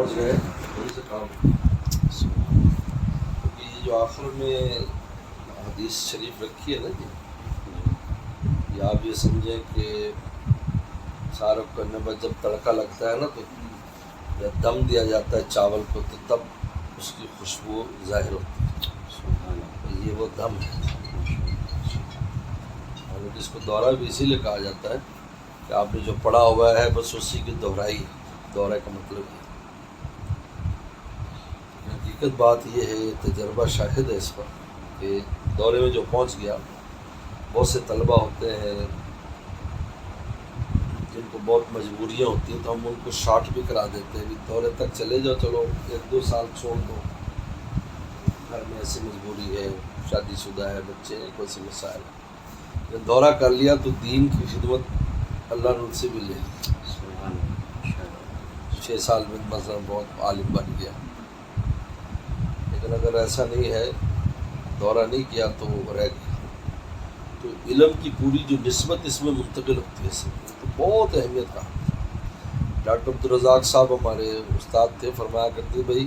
پہنچ گئے تھوڑی سے کام کیونکہ یہ جو آخر میں حدیث شریف رکھی ہے نا جی، یا آپ یہ سمجھیں کہ سارف کرنے پر جب تڑکا لگتا ہے نا تو جب دم دیا جاتا ہے چاول کو تو تب اس کی خوشبو ظاہر ہوتی ہے، یہ وہ دم ہے۔ اس کو دورہ بھی اسی لیے کہا جاتا ہے کہ آپ نے جو پڑھا ہوا ہے بس اسی کی دہرائی ہے، دورہ کا مطلب یہ۔ حقیقت بات یہ ہے، تجربہ شاہد ہے اس پر کہ دورے میں جو پہنچ گیا، بہت سے طلبہ ہوتے ہیں جن کو بہت مجبوریاں ہوتی ہیں تو ہم ان کو شارٹ بھی کرا دیتے ہیں، دورے تک چلے جاؤ، چلو 1-2 سال چھوڑ دو، گھر میں ایسی مجبوری ہے، شادی شدہ ہے، بچے ہیں، کوئی سے مسائل ہے، جب دورہ کر لیا تو دین کی خدمت اللہ نے ان سے بھی لے لی۔ 6 سال میں مثلا بہت عالم بن گیا، لیکن اگر ایسا نہیں ہے، دورہ نہیں کیا تو رہ گیا، تو علم کی پوری جو نسبت اس میں منتقل ہوتی ہے، تو بہت اہمیت کا۔ ڈاکٹر عبدالرزاق صاحب ہمارے استاد تھے، فرمایا کرتے بھائی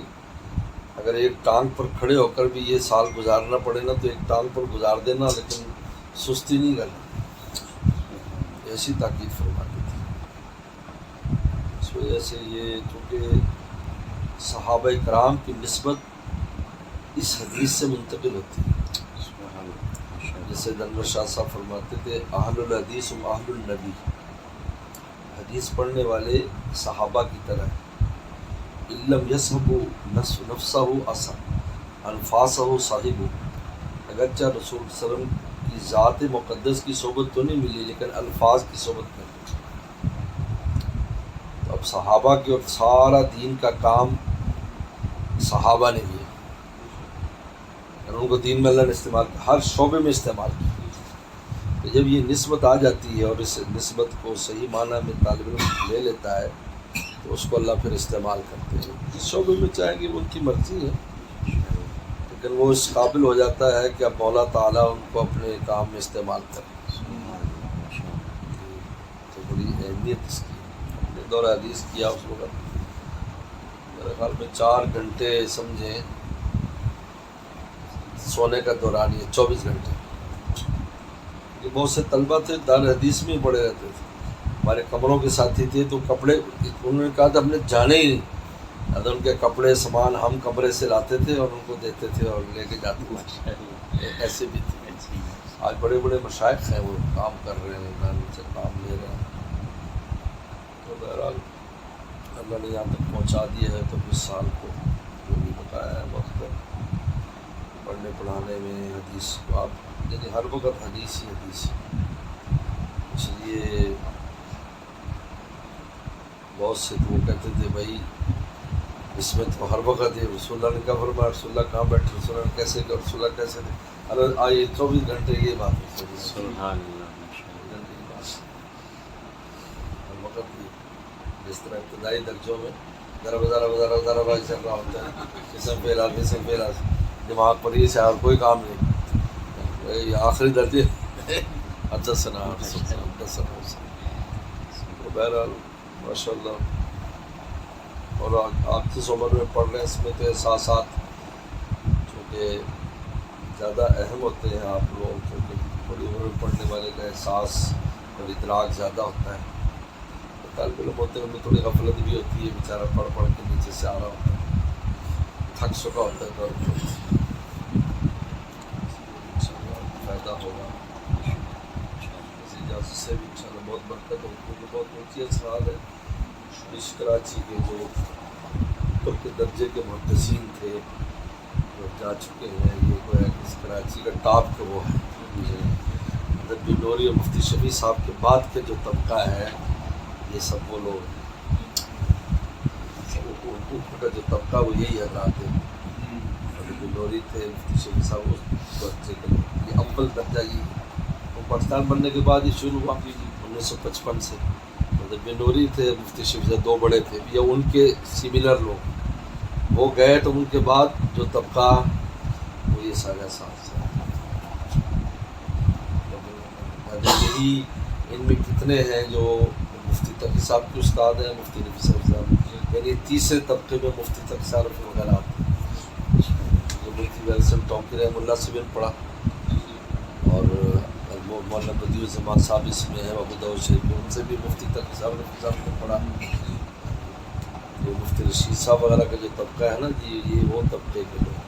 اگر ایک ٹانگ پر کھڑے ہو کر بھی یہ سال گزارنا پڑے نا تو ایک ٹانگ پر گزار دینا، لیکن سستی نہیں کرنا، ایسی تاکید فرماتے تھے۔ اس وجہ سے یہ چونکہ صحابہ کرام کی نسبت اس حدیث سے منتقل ہوتی ہے، جیسے انور شاہ صاحب فرماتے تھے اہل الحدیث و اہل النبی، حدیث پڑھنے والے صحابہ کی طرح علم یصحبوا نفسہ انفاسہ صاحب، اگرچہ رسول صلی اللہ علیہ وسلم کی ذات مقدس کی صحبت تو نہیں ملی لیکن الفاظ کی صحبت میں۔ تو اب صحابہ کی اور سارا دین کا کام صحابہ نے کیا، ان کو دین میں اللہ نے استعمال کیا، ہر شعبے میں استعمال کیا۔ تو جب یہ نسبت آ جاتی ہے اور اس نسبت کو صحیح معنی میں طالب علم لے لیتا ہے تو اس کو اللہ پھر استعمال کرتے ہیں، جس شعبے میں چاہیں گے وہ ان کی مرضی ہے، لیکن وہ اس قابل ہو جاتا ہے کہ اب مولا تعالیٰ ان کو اپنے کام میں استعمال کرے، تو بڑی اہمیت اس کی۔ ہم نے دورہ حدیث کیا اس وقت میرے خیال میں 4 گھنٹے سمجھیں سونے کا دوران، یہ 24 گھنٹے، کہ بہت سے طلبہ تھے دار حدیث میں ہی پڑے رہتے تھے، ہمارے کمروں کے ساتھی تھے، تو کپڑے انہوں نے کہا تھا ہم نے جانے ہی نہیں، ان کے کپڑے سامان ہم کمرے سے لاتے تھے اور ان کو دیتے تھے اور لے کے جاتے تھے، ایسے بھی تھے۔ آج بڑے بڑے مشائخ ہیں، وہ کام کر رہے ہیں، ان سے کام لے رہے ہیں، تو بہرحال اللہ نے یہاں تک پہنچا دیا ہے، تو 20 سال کو جو بھی بتایا ہے وقت پڑھنے پڑھانے میں حدیث کو آپ یعنی ہر وقت حدیث ہی حدیث ہے، اس لیے بہت سے تو وہ کہتے تھے بھائی اس میں تو ہر وقت ہے، رسول اللہ نے کہا فرمایا رسول اللہ کہاں بیٹھے، رسول اللہ کیسے کہ رسول اللہ کیسے تھے، آئیے 24 گھنٹے یہ بات ہے، سبحان اللہ، ہر وقت ہی جس طرح ابتدائی درجوں میں ذرا ذرا بھائی چل رہا ہوتا ہے، قسم پہ دماغ پر یہ سے اور کوئی کام نہیں، آخری درجے حدثنا بہرحال ماشاء اللہ۔ اور آپ جس عمر میں پڑھ رہے ہیں اس میں تو احساسات چونکہ زیادہ اہم ہوتے ہیں، آپ لوگ کیونکہ بڑی عمر میں پڑھنے والے کا احساس اور ادراک زیادہ ہوتا ہے، طالب علم ہوتے ہیں ان میں تھوڑی غفلت بھی ہوتی ہے، بیچارہ پڑھ کے نیچے سے آ رہا ہوتا ہے، تھک چکا ہوتا ہے، تو فائدہ ہوگا، اسی اجازت سے بھی انشاءاللہ بہت برکت ہوگی، کیونکہ بہت اونچی اسرار ہے۔ اس کراچی کے جو اوپر کے درجے کے محدثین تھے جو جا چکے ہیں، یہ کو ہے اس کراچی کا ٹاپ کے وہ ہے، حضرت بنوری اور مفتی شفیع صاحب کے بعد کے جو طبقہ ہے یہ سب وہ لوگ ہیں، اوپر کا جو طبقہ وہ یہی حضرات ہے، حضرت بنوری تھے، مفتی شفیع صاحب اس درجے کے، یہ اول درجہ یہ وہ پاکستان بننے کے بعد ہی شروع ہوا 1955 سے، حضرت بنوری تھے، مفتی شفیع صاحب 2 بڑے تھے یا ان کے سملر لوگ، وہ گئے تو ان کے بعد جو طبقہ وہ یہ سارے ساتھ سے، یہی ان میں کتنے ہیں جو مفتی تقی صاحب کے استاد ہیں، مفتی نفی صاحب یعنی تیسرے طبقے میں مفتی تک صارف وغیرہ آتے ہیں. جو مفتی ویلسن ٹونکی رحمہ اللہ سے بھی پڑھا اور مولانا بدیع الزمان صاحب اس میں ہے ابو داؤد شریف میں، ان سے بھی مفتی تک صاحب نے پڑھا. یہ مفتی رشید صاحب وغیرہ کا جو طبقہ ہے نا جی، یہ وہ طبقے کے لوگ